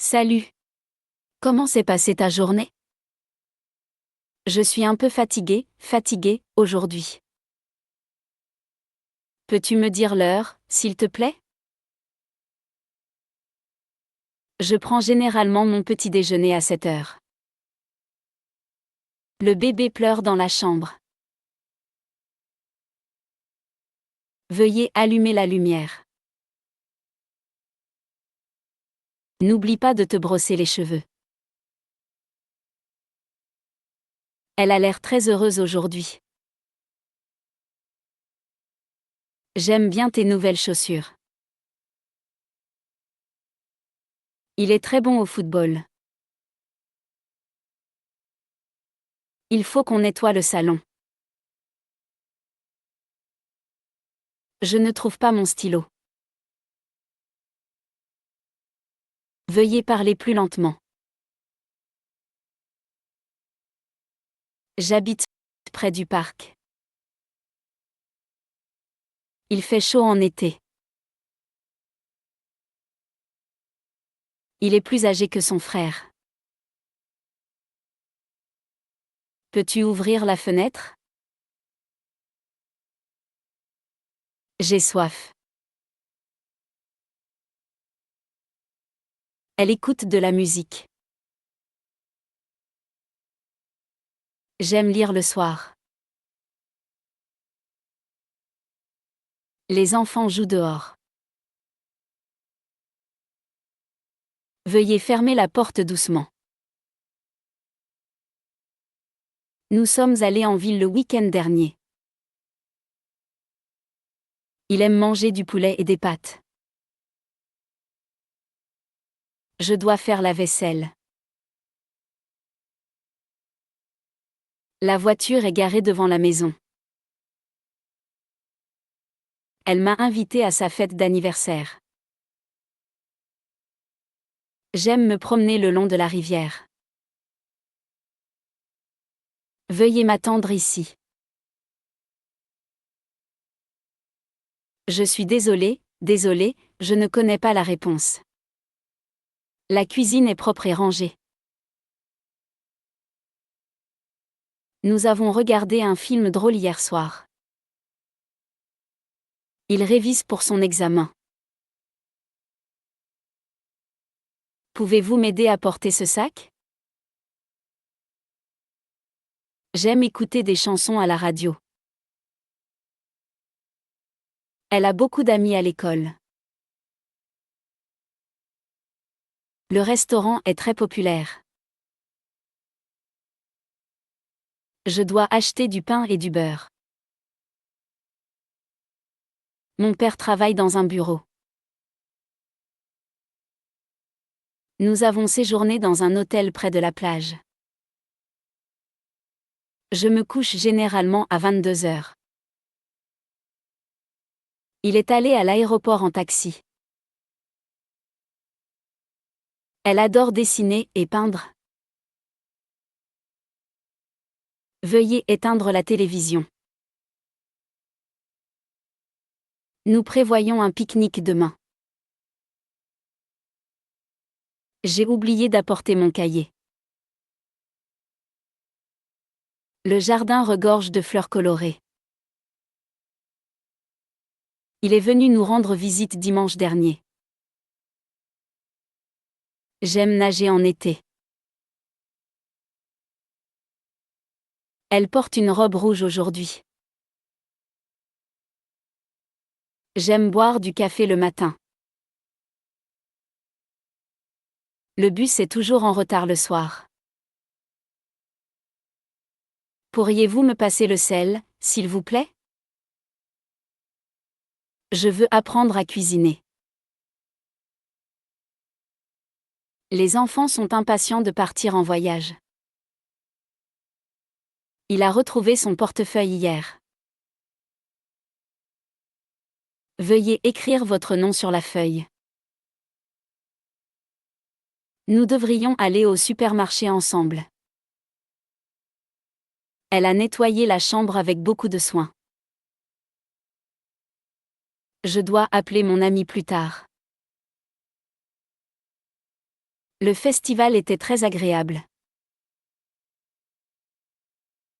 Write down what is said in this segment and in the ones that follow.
Salut. Comment s'est passée ta journée? Je suis un peu fatiguée, aujourd'hui. Peux-tu me dire l'heure, s'il te plaît? Je prends généralement mon petit déjeuner à 7 heures. Le bébé pleure dans la chambre. Veuillez allumer la lumière. N'oublie pas de te brosser les cheveux. Elle a l'air très heureuse aujourd'hui. J'aime bien tes nouvelles chaussures. Il est très bon au football. Il faut qu'on nettoie le salon. Je ne trouve pas mon stylo. Veuillez parler plus lentement. J'habite près du parc. Il fait chaud en été. Il est plus âgé que son frère. Peux-tu ouvrir la fenêtre? J'ai soif. Elle écoute de la musique. J'aime lire le soir. Les enfants jouent dehors. Veuillez fermer la porte doucement. Nous sommes allés en ville le week-end dernier. Il aime manger du poulet et des pâtes. Je dois faire la vaisselle. La voiture est garée devant la maison. Elle m'a invité à sa fête d'anniversaire. J'aime me promener le long de la rivière. Veuillez m'attendre ici. Je suis désolée, je ne connais pas la réponse. La cuisine est propre et rangée. Nous avons regardé un film drôle hier soir. Il révise pour son examen. Pouvez-vous m'aider à porter ce sac? J'aime écouter des chansons à la radio. Elle a beaucoup d'amis à l'école. Le restaurant est très populaire. Je dois acheter du pain et du beurre. Mon père travaille dans un bureau. Nous avons séjourné dans un hôtel près de la plage. Je me couche généralement à 22 heures. Il est allé à l'aéroport en taxi. Elle adore dessiner et peindre. Veuillez éteindre la télévision. Nous prévoyons un pique-nique demain. J'ai oublié d'apporter mon cahier. Le jardin regorge de fleurs colorées. Il est venu nous rendre visite dimanche dernier. J'aime nager en été. Elle porte une robe rouge aujourd'hui. J'aime boire du café le matin. Le bus est toujours en retard le soir. Pourriez-vous me passer le sel, s'il vous plaît? Je veux apprendre à cuisiner. Les enfants sont impatients de partir en voyage. Il a retrouvé son portefeuille hier. Veuillez écrire votre nom sur la feuille. Nous devrions aller au supermarché ensemble. Elle a nettoyé la chambre avec beaucoup de soin. Je dois appeler mon ami plus tard. Le festival était très agréable.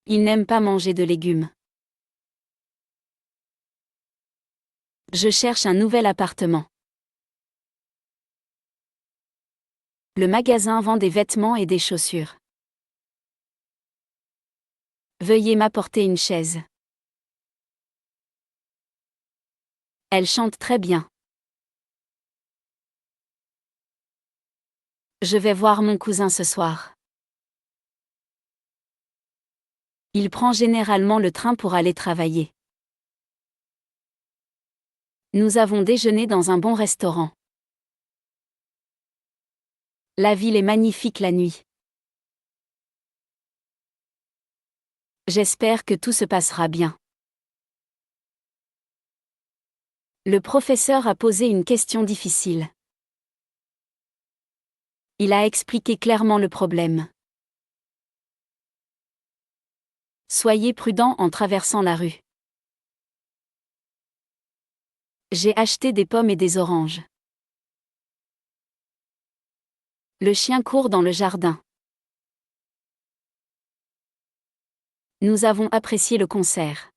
Il n'aime pas manger de légumes. Je cherche un nouvel appartement. Le magasin vend des vêtements et des chaussures. Veuillez m'apporter une chaise. Elle chante très bien. Je vais voir mon cousin ce soir. Il prend généralement le train pour aller travailler. Nous avons déjeuné dans un bon restaurant. La ville est magnifique la nuit. J'espère que tout se passera bien. Le professeur a posé une question difficile. Il a expliqué clairement le problème. Soyez prudent en traversant la rue. J'ai acheté des pommes et des oranges. Le chien court dans le jardin. Nous avons apprécié le concert.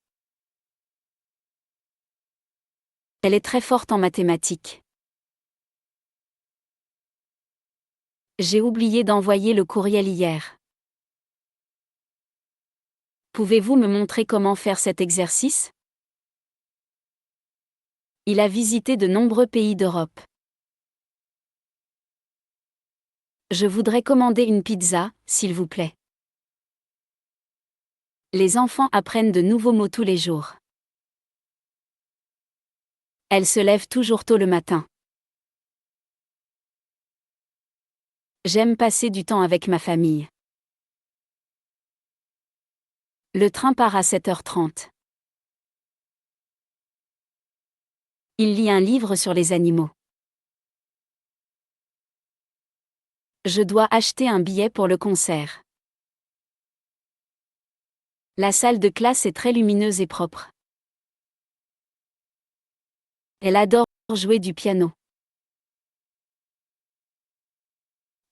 Elle est très forte en mathématiques. J'ai oublié d'envoyer le courriel hier. Pouvez-vous me montrer comment faire cet exercice? Il a visité de nombreux pays d'Europe. Je voudrais commander une pizza, s'il vous plaît. Les enfants apprennent de nouveaux mots tous les jours. Elle se lève toujours tôt le matin. J'aime passer du temps avec ma famille. Le train part à 7h30. Il lit un livre sur les animaux. Je dois acheter un billet pour le concert. La salle de classe est très lumineuse et propre. Elle adore jouer du piano.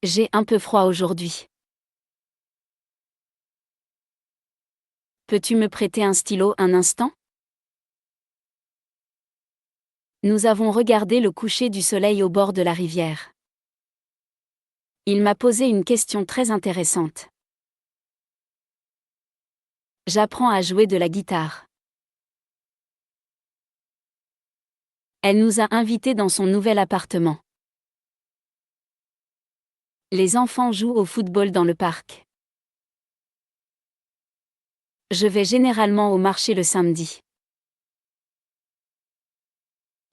J'ai un peu froid aujourd'hui. Peux-tu me prêter un stylo un instant? Nous avons regardé le coucher du soleil au bord de la rivière. Il m'a posé une question très intéressante. J'apprends à jouer de la guitare. Elle nous a invités dans son nouvel appartement. Les enfants jouent au football dans le parc. Je vais généralement au marché le samedi.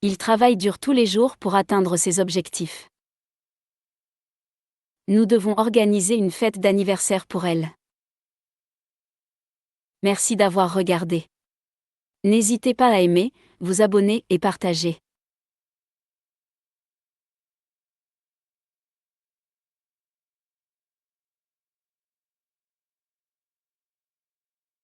Il travaille dur tous les jours pour atteindre ses objectifs. Nous devons organiser une fête d'anniversaire pour elle. Merci d'avoir regardé. N'hésitez pas à aimer, vous abonner et partager.